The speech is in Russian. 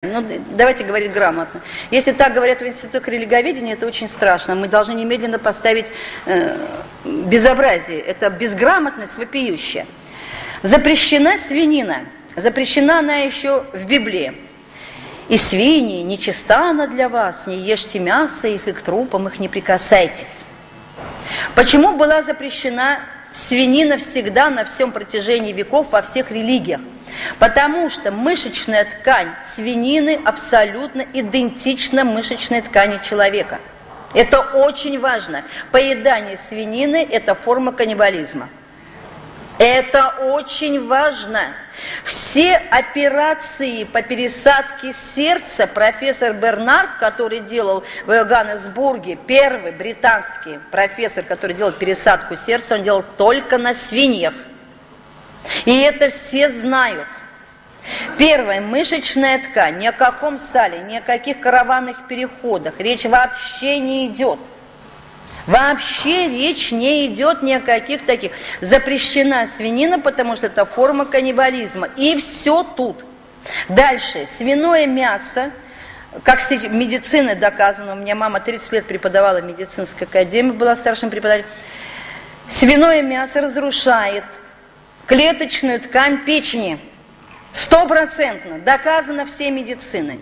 Ну, давайте говорить грамотно. Если так говорят в институтах религоведения, это очень страшно. Мы должны немедленно поставить безобразие. Это безграмотность вопиющая. Запрещена свинина. Запрещена она еще в Библии. «И свиньи, нечиста она для вас, не ешьте мясо их, и к трупам их не прикасайтесь». Почему была запрещена свинина всегда на всем протяжении веков во всех религиях? Потому что мышечная ткань свинины абсолютно идентична мышечной ткани человека. Это очень важно. Поедание свинины – это форма каннибализма. Это очень важно. Все операции по пересадке сердца профессор Бернард, который делал в Йоганнесбурге, первый британский профессор, который делал пересадку сердца, он делал только на свиньях. И это все знают. Первое, мышечная ткань, ни о каком сале, ни о каких караванных переходах речь вообще не идет. Вообще речь не идет ни о каких таких. Запрещена свинина, потому что это форма каннибализма. И все тут. Дальше. Свиное мясо, как медицина доказано, у меня мама 30 лет преподавала в медицинской академии, была старшим преподавателем. Свиное мясо разрушает клеточную ткань печени. 100%. Доказано всей медициной.